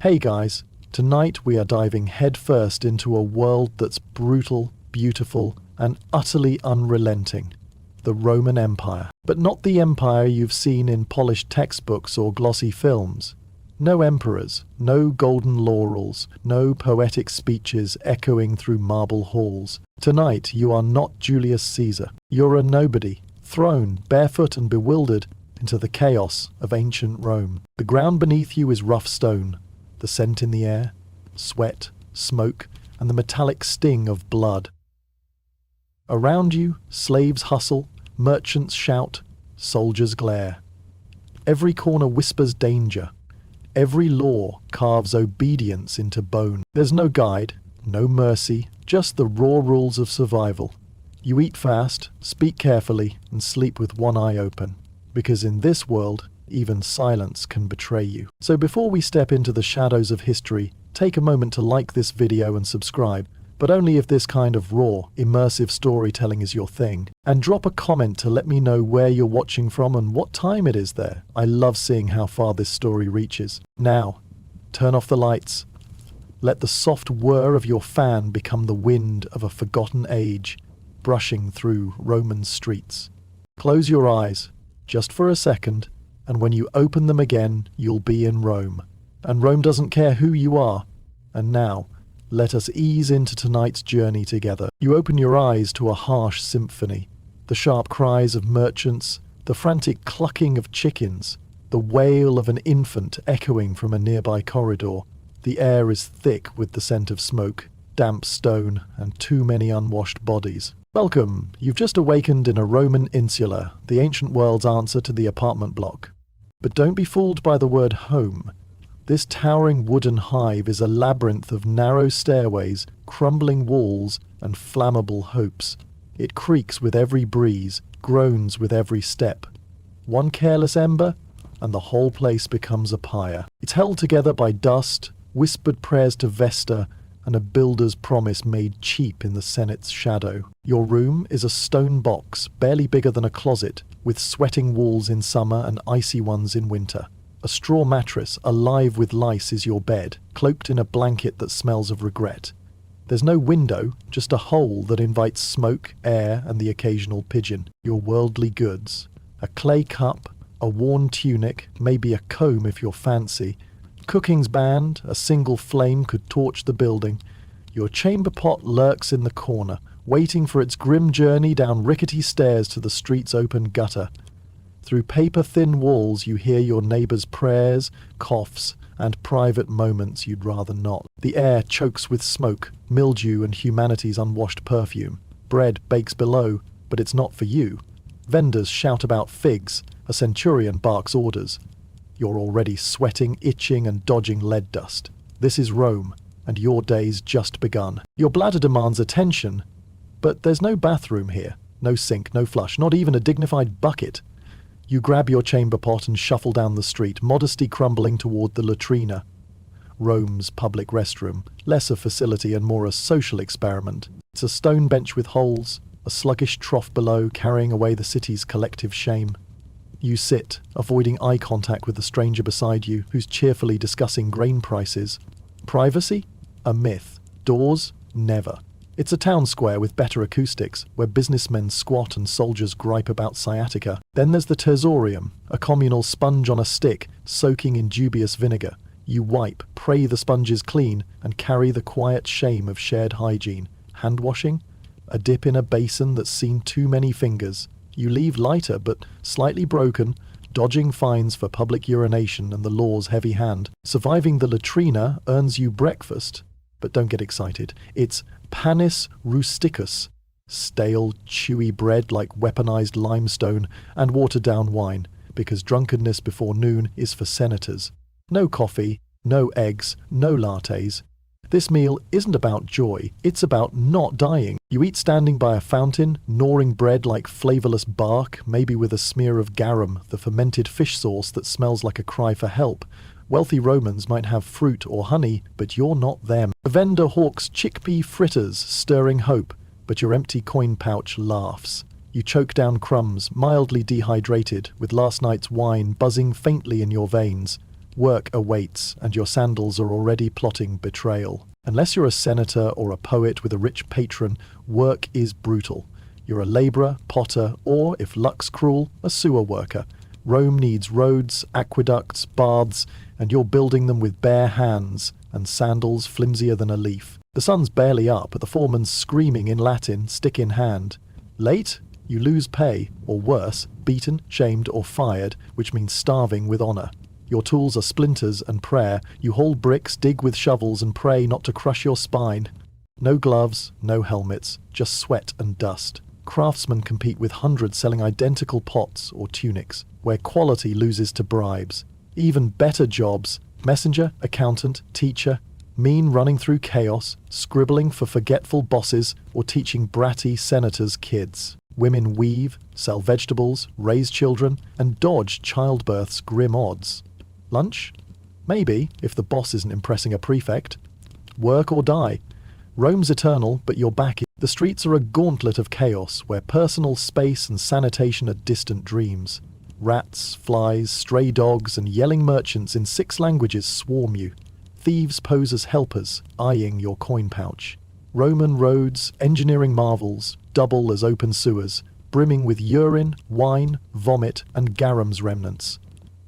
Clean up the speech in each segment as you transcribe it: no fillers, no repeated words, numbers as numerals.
Hey guys, tonight we are diving headfirst into a world that's brutal, beautiful, and utterly unrelenting. The Roman Empire. But not the empire you've seen in polished textbooks or glossy films. No emperors, no golden laurels, no poetic speeches echoing through marble halls. Tonight you are not Julius Caesar. You're a nobody, thrown, barefoot and bewildered, into the chaos of ancient Rome. The ground beneath you is rough stone. The scent in the air, sweat, smoke, and the metallic sting of blood. Around you, slaves hustle, merchants shout, soldiers glare. Every corner whispers danger. Every law carves obedience into bone. There's no guide, no mercy, just the raw rules of survival. You eat fast, speak carefully, and sleep with one eye open. Because in this world, even silence can betray you. So before we step into the shadows of history, take a moment to like this video and subscribe, but only if this kind of raw, immersive storytelling is your thing. And drop a comment to let me know where you're watching from and what time it is there. I love seeing how far this story reaches. Now, turn off the lights. Let the soft whir of your fan become the wind of a forgotten age, brushing through Roman streets. Close your eyes, just for a second, and when you open them again, you'll be in Rome. And Rome doesn't care who you are. And now, let us ease into tonight's journey together. You open your eyes to a harsh symphony. The sharp cries of merchants, the frantic clucking of chickens, the wail of an infant echoing from a nearby corridor. The air is thick with the scent of smoke, damp stone, and too many unwashed bodies. Welcome. You've just awakened in a Roman insula, the ancient world's answer to the apartment block. But don't be fooled by the word home. This towering wooden hive is a labyrinth of narrow stairways, crumbling walls, and flammable hopes. It creaks with every breeze, groans with every step. One careless ember, and the whole place becomes a pyre. It's held together by dust, whispered prayers to Vesta, and a builder's promise made cheap in the Senate's shadow. Your room is a stone box, barely bigger than a closet, with sweating walls in summer and icy ones in winter. A straw mattress, alive with lice, is your bed, cloaked in a blanket that smells of regret. There's no window, just a hole that invites smoke, air, and the occasional pigeon. Your worldly goods. A clay cup, a worn tunic, maybe a comb if you're fancy. Cooking's banned, a single flame could torch the building. Your chamber pot lurks in the corner, waiting for its grim journey down rickety stairs to the street's open gutter. Through paper-thin walls you hear your neighbour's prayers, coughs, and private moments you'd rather not. The air chokes with smoke, mildew, and humanity's unwashed perfume. Bread bakes below, but it's not for you. Vendors shout about figs, a centurion barks orders. You're already sweating, itching, and dodging lead dust. This is Rome, and your day's just begun. Your bladder demands attention, but there's no bathroom here. No sink, no flush, not even a dignified bucket. You grab your chamber pot and shuffle down the street, modesty crumbling toward the latrina. Rome's public restroom, less a facility and more a social experiment. It's a stone bench with holes, a sluggish trough below carrying away the city's collective shame. You sit, avoiding eye contact with the stranger beside you, who's cheerfully discussing grain prices. Privacy? A myth. Doors? Never. It's a town square with better acoustics, where businessmen squat and soldiers gripe about sciatica. Then there's the tersorium, a communal sponge on a stick, soaking in dubious vinegar. You wipe, pray the sponge is clean, and carry the quiet shame of shared hygiene. Hand washing? A dip in a basin that's seen too many fingers. You leave lighter but slightly broken, dodging fines for public urination and the law's heavy hand. Surviving the latrina earns you breakfast. But don't get excited. It's panis rusticus, stale, chewy bread like weaponized limestone, and watered-down wine, because drunkenness before noon is for senators. No coffee, no eggs, no lattes. This meal isn't about joy, it's about not dying. You eat standing by a fountain, gnawing bread like flavourless bark, maybe with a smear of garum, the fermented fish sauce that smells like a cry for help. Wealthy Romans might have fruit or honey, but you're not them. The vendor hawks chickpea fritters, stirring hope, but your empty coin pouch laughs. You choke down crumbs, mildly dehydrated, with last night's wine buzzing faintly in your veins. Work awaits, and your sandals are already plotting betrayal. Unless you're a senator or a poet with a rich patron, work is brutal. You're a labourer, potter, or, if luck's cruel, a sewer worker. Rome needs roads, aqueducts, baths, and you're building them with bare hands and sandals flimsier than a leaf. The sun's barely up, but the foreman's screaming in Latin, stick in hand. Late? You lose pay, or worse, beaten, shamed, or fired, which means starving with honour. Your tools are splinters and prayer. You haul bricks, dig with shovels, and pray not to crush your spine. No gloves, no helmets, just sweat and dust. Craftsmen compete with hundreds selling identical pots or tunics, where quality loses to bribes. Even better jobs, messenger, accountant, teacher, mean running through chaos, scribbling for forgetful bosses, or teaching bratty senators' kids. Women weave, sell vegetables, raise children, and dodge childbirth's grim odds. Lunch? Maybe, if the boss isn't impressing a prefect. Work or die. Rome's eternal, but you're back. The streets are a gauntlet of chaos, where personal space and sanitation are distant dreams. Rats, flies, stray dogs, and yelling merchants in 6 languages swarm you. Thieves pose as helpers, eyeing your coin pouch. Roman roads, engineering marvels, double as open sewers, brimming with urine, wine, vomit, and garum's remnants.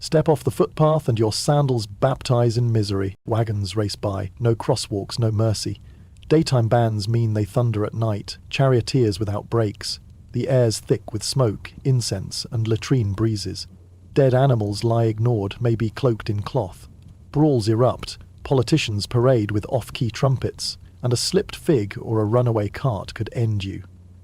Step off the footpath and your sandals baptize in misery. Wagons race by, no crosswalks, no mercy. Daytime bands mean they thunder at night, charioteers without brakes. The air's thick with smoke, incense, and latrine breezes. Dead animals lie ignored, maybe cloaked in cloth. Brawls erupt, politicians parade with off-key trumpets, and a slipped fig or a runaway cart could end you.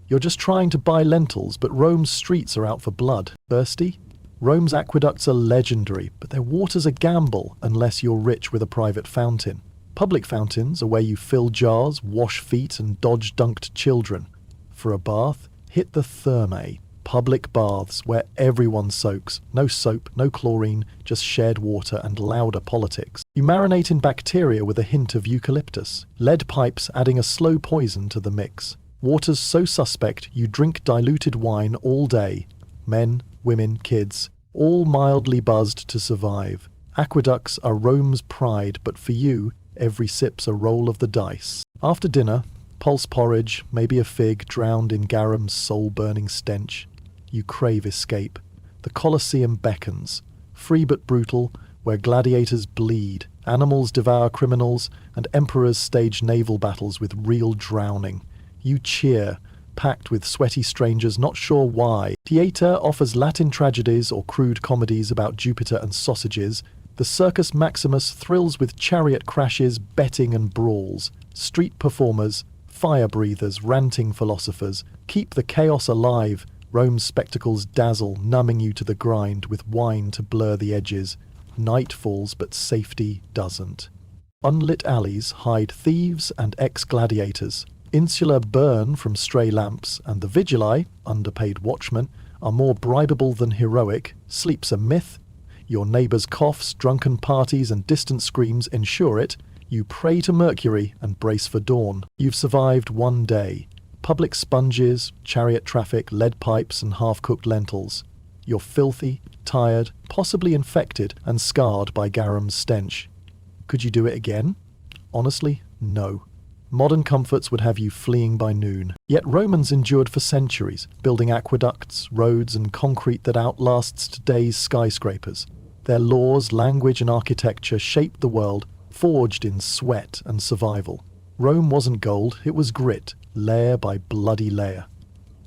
You're just trying to buy lentils, but Rome's streets are out for blood. Thirsty? Rome's aqueducts are legendary, but their water's a gamble unless you're rich with a private fountain. Public fountains are where you fill jars, wash feet, and dodge dunked children. For a bath, hit the Thermae, public baths where everyone soaks. No soap, no chlorine, just shared water and louder politics. You marinate in bacteria with a hint of eucalyptus. Lead pipes adding a slow poison to the mix. Water's so suspect you drink diluted wine all day. Men, women, kids, all mildly buzzed to survive. Aqueducts are Rome's pride, but for you, every sip's a roll of the dice. After dinner, pulse porridge, maybe a fig drowned in garum's soul-burning stench. You crave escape. The Colosseum beckons. Free but brutal, where gladiators bleed, animals devour criminals, and emperors stage naval battles with real drowning. You cheer, packed with sweaty strangers not sure why. Theatre offers Latin tragedies or crude comedies about Jupiter and sausages. The Circus Maximus thrills with chariot crashes, betting and brawls. Street performers, fire breathers, ranting philosophers. Keep the chaos alive. Rome's spectacles dazzle, numbing you to the grind with wine to blur the edges. Night falls, but safety doesn't. Unlit alleys hide thieves and ex-gladiators. Insular burn from stray lamps, and the vigili, underpaid watchmen, are more bribable than heroic. Sleep's a myth. Your neighbour's coughs, drunken parties, and distant screams ensure it. You pray to Mercury and brace for dawn. You've survived one day. Public sponges, chariot traffic, lead pipes, and half-cooked lentils. You're filthy, tired, possibly infected, and scarred by garum's stench. Could you do it again? Honestly, no. Modern comforts would have you fleeing by noon. Yet Romans endured for centuries, building aqueducts, roads, and concrete that outlasts today's skyscrapers. Their laws, language, and architecture shaped the world, forged in sweat and survival. Rome wasn't gold, it was grit, layer by bloody layer.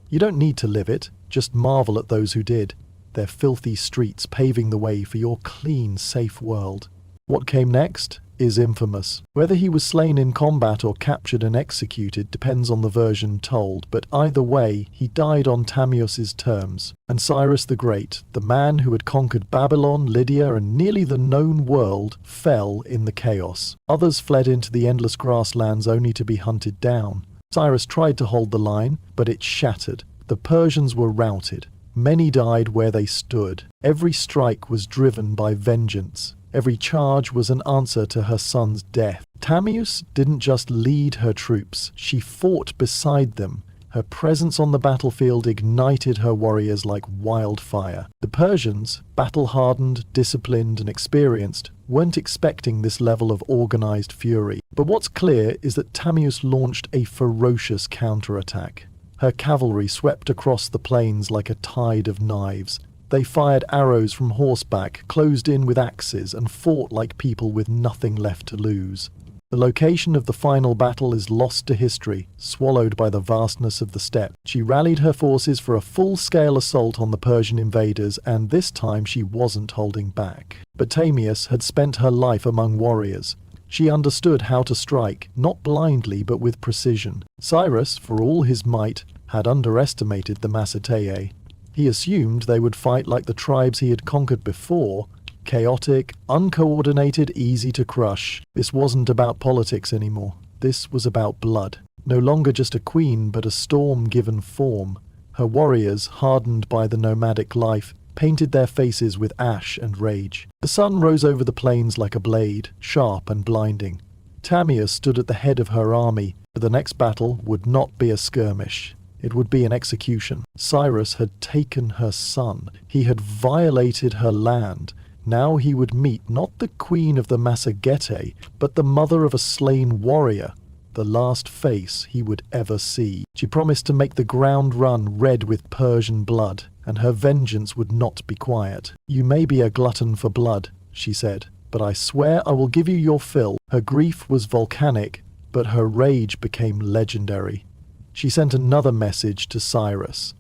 You don't need to live it, just marvel at those who did. Their filthy streets paving the way for your clean, safe world. What came next is infamous. Whether he was slain in combat or captured and executed depends on the version told, but either way, he died on Tamius's terms. And Cyrus the Great, the man who had conquered Babylon, Lydia, and nearly the known world, fell in the chaos. Others fled into the endless grasslands only to be hunted down. Cyrus tried to hold the line, but it shattered. The Persians were routed. Many died where they stood. Every strike was driven by vengeance. Every charge was an answer to her son's death. Tamius didn't just lead her troops, she fought beside them. Her presence on the battlefield ignited her warriors like wildfire. The Persians, battle-hardened, disciplined, and experienced, weren't expecting this level of organized fury. But what's clear is that Tamius launched a ferocious counterattack. Her cavalry swept across the plains like a tide of knives. They fired arrows from horseback, closed in with axes, and fought like people with nothing left to lose. The location of the final battle is lost to history, swallowed by the vastness of the steppe. She rallied her forces for a full-scale assault on the Persian invaders, and this time she wasn't holding back. But Tamius had spent her life among warriors. She understood how to strike, not blindly but with precision. Cyrus, for all his might, had underestimated the Massiteae. He assumed they would fight like the tribes he had conquered before, chaotic, uncoordinated, easy to crush. This wasn't about politics anymore. This was about blood. No longer just a queen, but a storm given form. Her warriors, hardened by the nomadic life, painted their faces with ash and rage. The sun rose over the plains like a blade, sharp and blinding. Tamius stood at the head of her army. The next battle would not be a skirmish. It would be an execution. Cyrus had taken her son. He had violated her land. Now he would meet not the queen of the Massagetae, but the mother of a slain warrior, the last face he would ever see. She promised to make the ground run red with Persian blood, and her vengeance would not be quiet. "You may be a glutton for blood," she said, "but I swear I will give you your fill." Her grief was volcanic, but her rage became legendary. She sent another message to Cyrus.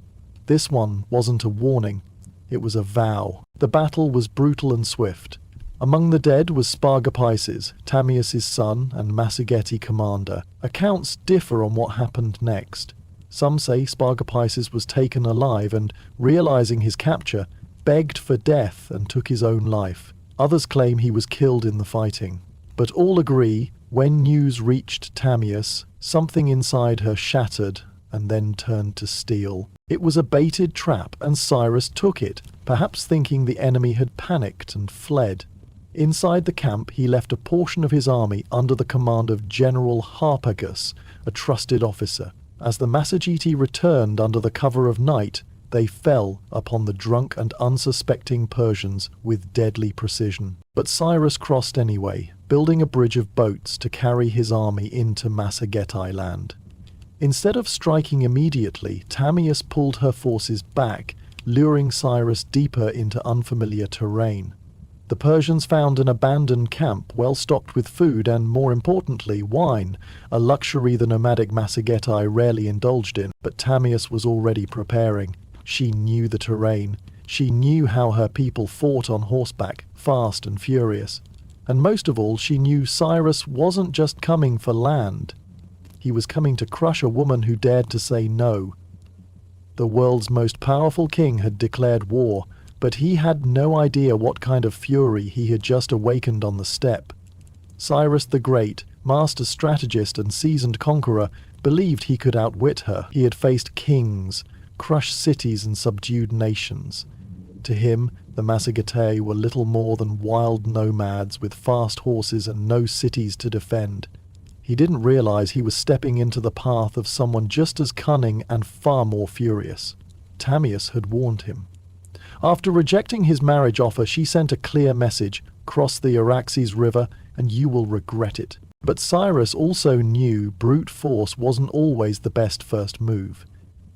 This one wasn't a warning. It was a vow. The battle was brutal and swift. Among the dead was Spargapises, Tamius's son and Massagetae commander. Accounts differ on what happened next. Some say Spargapises was taken alive and, realizing his capture, begged for death and took his own life. Others claim he was killed in the fighting. But all agree, when news reached Tamius, something inside her shattered and then turned to steel. It was a baited trap, and Cyrus took it, perhaps thinking the enemy had panicked and fled. Inside the camp, he left a portion of his army under the command of General Harpagus, a trusted officer. As the Massagetae returned under the cover of night, they fell upon the drunk and unsuspecting Persians with deadly precision. But Cyrus crossed anyway, building a bridge of boats to carry his army into Massagetae land. Instead of striking immediately, Tamius pulled her forces back, luring Cyrus deeper into unfamiliar terrain. The Persians found an abandoned camp well stocked with food and, more importantly, wine, a luxury the nomadic Massagetae rarely indulged in. But Tamius was already preparing. She knew the terrain. She knew how her people fought on horseback, fast and furious. And most of all, she knew Cyrus wasn't just coming for land. He was coming to crush a woman who dared to say no. The world's most powerful king had declared war, but he had no idea what kind of fury he had just awakened on the steppe. Cyrus the Great, master strategist and seasoned conqueror, believed he could outwit her. He had faced kings, crushed cities and subdued nations. To him, the Massagetae were little more than wild nomads with fast horses and no cities to defend. He didn't realize he was stepping into the path of someone just as cunning and far more furious. Tamius had warned him. After rejecting his marriage offer, she sent a clear message: cross the Araxes River and you will regret it. But Cyrus also knew brute force wasn't always the best first move.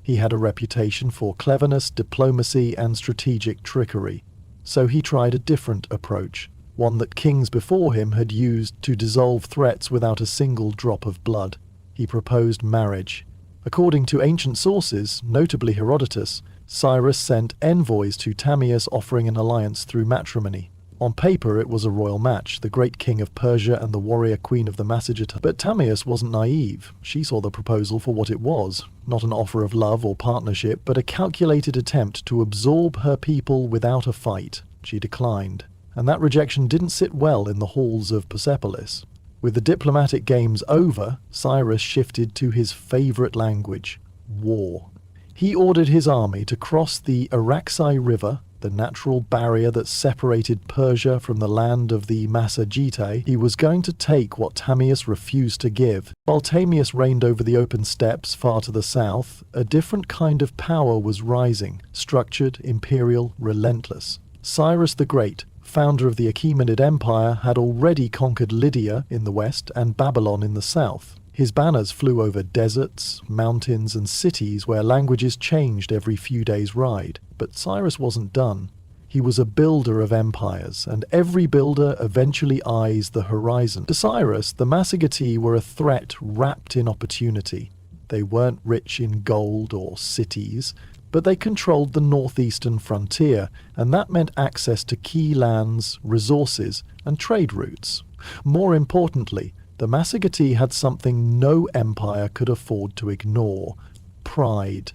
He had a reputation for cleverness, diplomacy, and strategic trickery. So he tried a different approach, one that kings before him had used to dissolve threats without a single drop of blood. He proposed marriage. According to ancient sources, notably Herodotus, Cyrus sent envoys to Tamius offering an alliance through matrimony. On paper it was a royal match, the great king of Persia and the warrior queen of the Massagetae. But Tamius wasn't naive. She saw the proposal for what it was, not an offer of love or partnership, but a calculated attempt to absorb her people without a fight. She declined, and that rejection didn't sit well in the halls of Persepolis. With the diplomatic games over, Cyrus shifted to his favorite language: war. He ordered his army to cross the Araxes River, the natural barrier that separated Persia from the land of the Massagetae. He was going to take what Tamius refused to give. While Tamius reigned over the open steppes far to the south, a different kind of power was rising, structured, imperial, relentless. Cyrus the Great, founder of the Achaemenid Empire, had already conquered Lydia in the west and Babylon in the south. His banners flew over deserts, mountains, and cities where languages changed every few days' ride. But Cyrus wasn't done. He was a builder of empires, and every builder eventually eyes the horizon. To Cyrus, the Massagetae were a threat wrapped in opportunity. They weren't rich in gold or cities, but they controlled the northeastern frontier, and that meant access to key lands, resources, and trade routes. More importantly, the Massagetae had something no empire could afford to ignore: pride.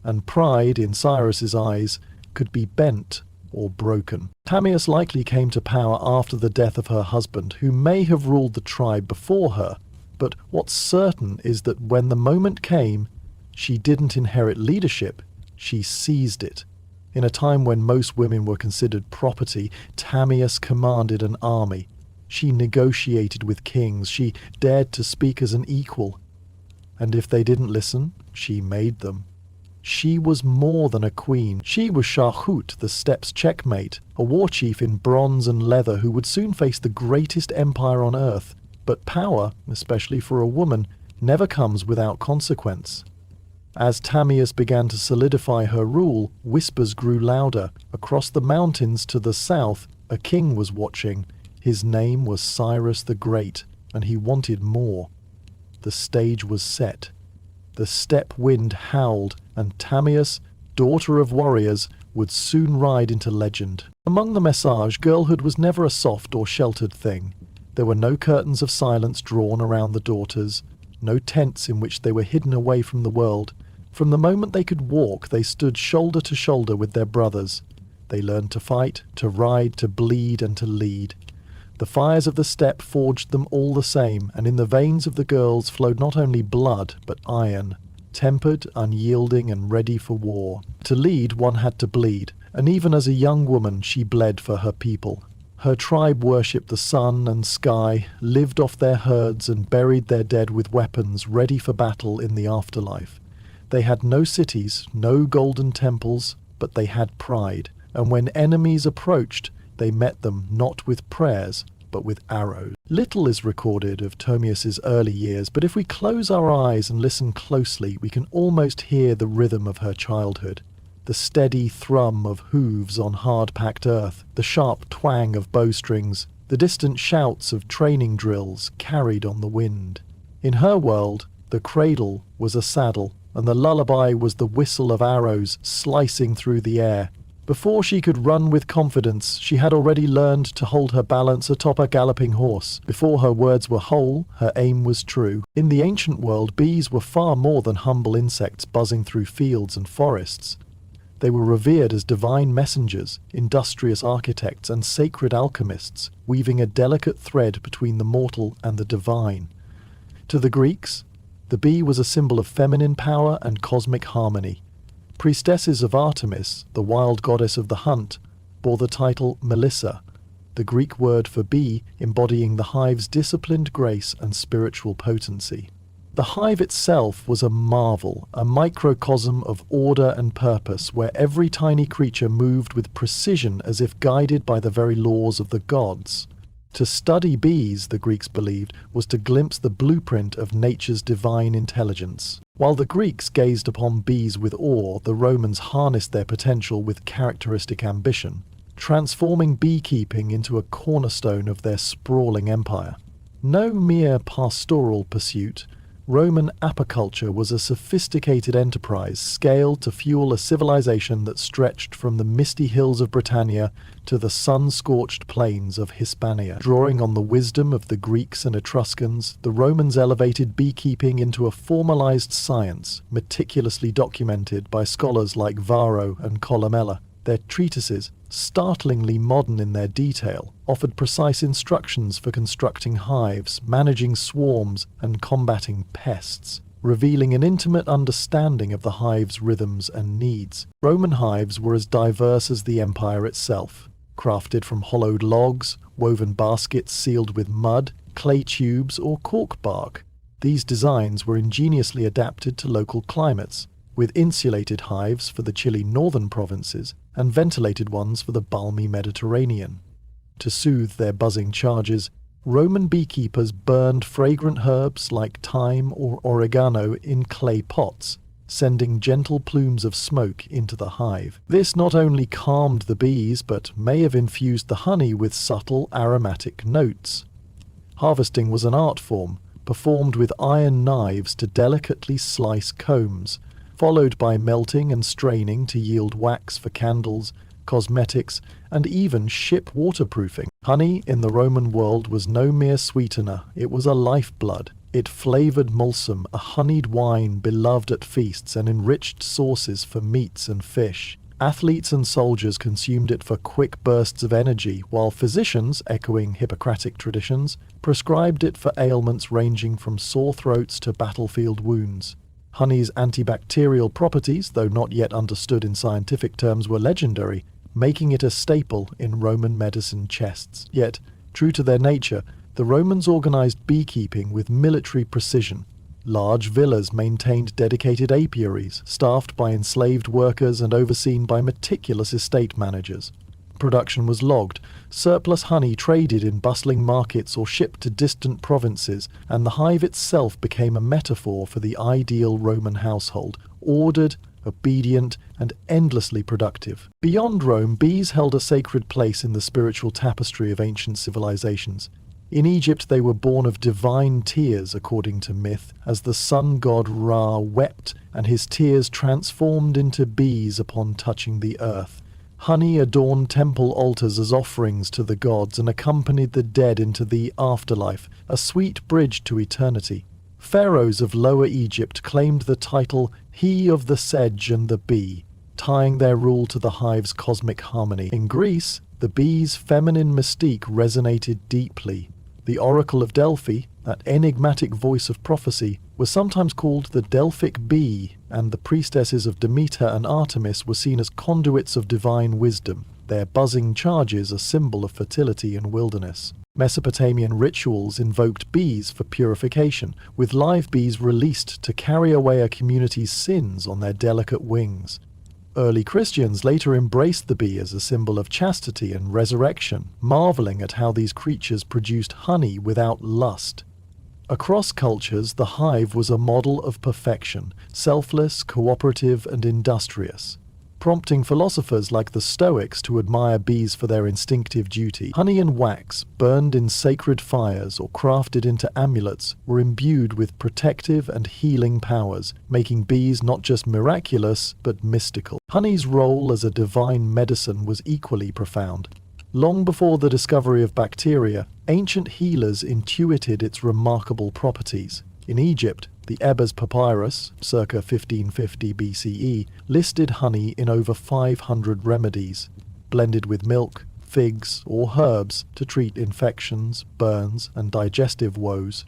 And pride, in Cyrus's eyes, could be bent or broken. Tamias likely came to power after the death of her husband, who may have ruled the tribe before her, but what's certain is that when the moment came, she didn't inherit leadership, she seized it. In a time when most women were considered property, Tamias commanded an army. She negotiated with kings, she dared to speak as an equal. And if they didn't listen, she made them. She was more than a queen. She was Shahut, the steppes' checkmate, a war chief in bronze and leather who would soon face the greatest empire on earth. But power, especially for a woman, never comes without consequence. As Tamias began to solidify her rule, whispers grew louder. Across the mountains to the south, a king was watching. His name was Cyrus the Great, and he wanted more. The stage was set. The steppe wind howled, and Tamias, daughter of warriors, would soon ride into legend. Among the Message, girlhood was never a soft or sheltered thing. There were no curtains of silence drawn around the daughters, no tents in which they were hidden away from the world. From the moment they could walk, they stood shoulder to shoulder with their brothers. They learned to fight, to ride, to bleed, and to lead. The fires of the steppe forged them all the same, and in the veins of the girls flowed not only blood, but iron, tempered, unyielding, and ready for war. To lead, one had to bleed, and even as a young woman she bled for her people. Her tribe worshipped the sun and sky, lived off their herds, and buried their dead with weapons ready for battle in the afterlife. They had no cities, no golden temples, but they had pride, and when enemies approached, they met them not with prayers, but with arrows. Little is recorded of Tomias's early years, but if we close our eyes and listen closely, we can almost hear the rhythm of her childhood. The steady thrum of hooves on hard-packed earth, the sharp twang of bowstrings, the distant shouts of training drills carried on the wind. In her world, the cradle was a saddle, and the lullaby was the whistle of arrows slicing through the air. Before she could run with confidence, she had already learned to hold her balance atop a galloping horse. Before her words were whole, her aim was true. In the ancient world, bees were far more than humble insects buzzing through fields and forests. They were revered as divine messengers, industrious architects, and sacred alchemists, weaving a delicate thread between the mortal and the divine. To the Greeks, the bee was a symbol of feminine power and cosmic harmony. Priestesses of Artemis, the wild goddess of the hunt, bore the title Melissa, the Greek word for bee embodying the hive's disciplined grace and spiritual potency. The hive itself was a marvel, a microcosm of order and purpose, where every tiny creature moved with precision as if guided by the very laws of the gods. To study bees, the Greeks believed, was to glimpse the blueprint of nature's divine intelligence. While the Greeks gazed upon bees with awe, the Romans harnessed their potential with characteristic ambition, transforming beekeeping into a cornerstone of their sprawling empire. No mere pastoral pursuit, Roman apiculture was a sophisticated enterprise scaled to fuel a civilization that stretched from the misty hills of Britannia to the sun-scorched plains of Hispania. Drawing on the wisdom of the Greeks and Etruscans, the Romans elevated beekeeping into a formalized science, meticulously documented by scholars like Varro and Columella. Their treatises, startlingly modern in their detail, offered precise instructions for constructing hives, managing swarms, and combating pests, revealing an intimate understanding of the hive's rhythms and needs. Roman hives were as diverse as the empire itself, crafted from hollowed logs, woven baskets sealed with mud, clay tubes, or cork bark. These designs were ingeniously adapted to local climates, with insulated hives for the chilly northern provinces and ventilated ones for the balmy Mediterranean. To soothe their buzzing charges, Roman beekeepers burned fragrant herbs like thyme or oregano in clay pots, sending gentle plumes of smoke into the hive. This not only calmed the bees, but may have infused the honey with subtle aromatic notes. Harvesting was an art form, performed with iron knives to delicately slice combs, followed by melting and straining to yield wax for candles, cosmetics, and even ship waterproofing. Honey in the Roman world was no mere sweetener, it was a lifeblood. It flavoured mulsum, a honeyed wine beloved at feasts and enriched sauces for meats and fish. Athletes and soldiers consumed it for quick bursts of energy, while physicians, echoing Hippocratic traditions, prescribed it for ailments ranging from sore throats to battlefield wounds. Honey's antibacterial properties, though not yet understood in scientific terms, were legendary, making it a staple in Roman medicine chests. Yet, true to their nature, the Romans organized beekeeping with military precision. Large villas maintained dedicated apiaries, staffed by enslaved workers and overseen by meticulous estate managers. Production was logged, surplus honey traded in bustling markets or shipped to distant provinces, and the hive itself became a metaphor for the ideal Roman household, ordered, obedient, and endlessly productive. Beyond Rome, bees held a sacred place in the spiritual tapestry of ancient civilizations. In Egypt they were born of divine tears, according to myth, as the sun god Ra wept, and his tears transformed into bees upon touching the earth. Honey adorned temple altars as offerings to the gods and accompanied the dead into the afterlife, a sweet bridge to eternity. Pharaohs of Lower Egypt claimed the title He of the Sedge and the Bee, tying their rule to the hive's cosmic harmony. In Greece, the bee's feminine mystique resonated deeply. The Oracle of Delphi, that enigmatic voice of prophecy, was sometimes called the Delphic bee, and the priestesses of Demeter and Artemis were seen as conduits of divine wisdom, their buzzing charges a symbol of fertility and wilderness. Mesopotamian rituals invoked bees for purification, with live bees released to carry away a community's sins on their delicate wings. Early Christians later embraced the bee as a symbol of chastity and resurrection, marveling at how these creatures produced honey without lust. Across cultures, the hive was a model of perfection, selfless, cooperative, and industrious, prompting philosophers like the Stoics to admire bees for their instinctive duty. Honey and wax, burned in sacred fires or crafted into amulets, were imbued with protective and healing powers, making bees not just miraculous, but mystical. Honey's role as a divine medicine was equally profound. Long before the discovery of bacteria, ancient healers intuited its remarkable properties. In Egypt, the Ebers Papyrus, circa 1550 BCE, listed honey in over 500 remedies, blended with milk, figs, or herbs to treat infections, burns, and digestive woes.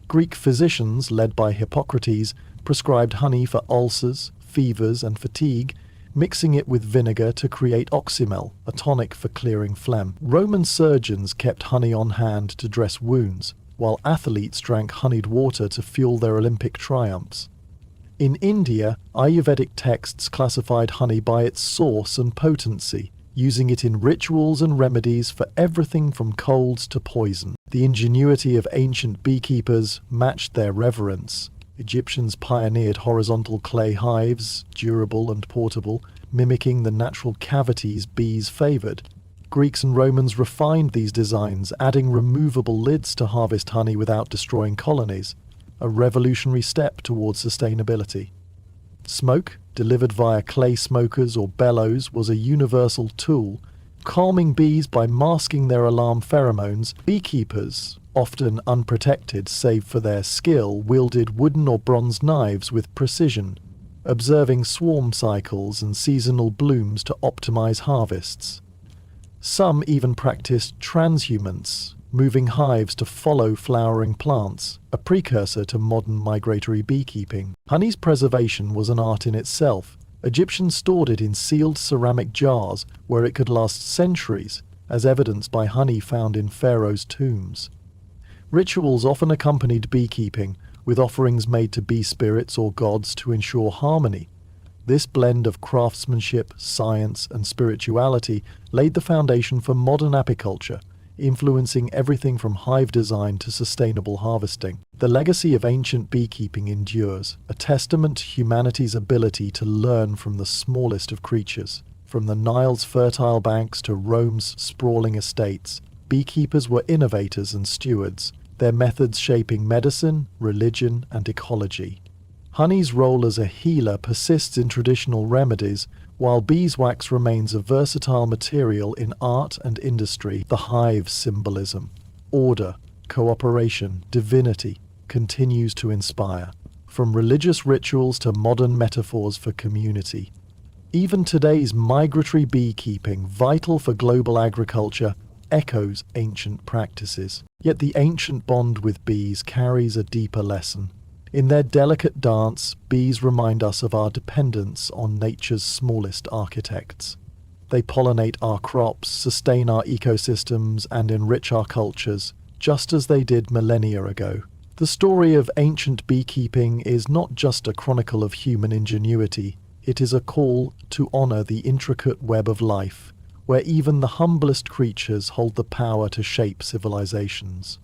Greek physicians, led by Hippocrates, prescribed honey for ulcers, fevers, and fatigue, mixing it with vinegar to create oxymel, a tonic for clearing phlegm. Roman surgeons kept honey on hand to dress wounds, while athletes drank honeyed water to fuel their Olympic triumphs. In India, Ayurvedic texts classified honey by its source and potency, using it in rituals and remedies for everything from colds to poison. The ingenuity of ancient beekeepers matched their reverence. Egyptians pioneered horizontal clay hives, durable and portable, mimicking the natural cavities bees favoured. Greeks and Romans refined these designs, adding removable lids to harvest honey without destroying colonies, a revolutionary step towards sustainability. Smoke, delivered via clay smokers or bellows, was a universal tool. Calming bees by masking their alarm pheromones, beekeepers, often unprotected save for their skill, wielded wooden or bronze knives with precision, observing swarm cycles and seasonal blooms to optimize harvests. Some even practiced transhumance, moving hives to follow flowering plants, a precursor to modern migratory beekeeping. Honey's preservation was an art in itself. Egyptians stored it in sealed ceramic jars where it could last centuries, as evidenced by honey found in pharaohs' tombs. Rituals often accompanied beekeeping, with offerings made to bee spirits or gods to ensure harmony. This blend of craftsmanship, science, and spirituality laid the foundation for modern apiculture, influencing everything from hive design to sustainable harvesting. The legacy of ancient beekeeping endures, a testament to humanity's ability to learn from the smallest of creatures. From the Nile's fertile banks to Rome's sprawling estates, beekeepers were innovators and stewards, their methods shaping medicine, religion, and ecology. Honey's role as a healer persists in traditional remedies, while beeswax remains a versatile material in art and industry. The hive's symbolism, order, cooperation, divinity, continues to inspire, from religious rituals to modern metaphors for community. Even today's migratory beekeeping, vital for global agriculture, echoes ancient practices. Yet the ancient bond with bees carries a deeper lesson. In their delicate dance, bees remind us of our dependence on nature's smallest architects. They pollinate our crops, sustain our ecosystems, and enrich our cultures, just as they did millennia ago. The story of ancient beekeeping is not just a chronicle of human ingenuity, it is a call to honor the intricate web of life, where even the humblest creatures hold the power to shape civilizations.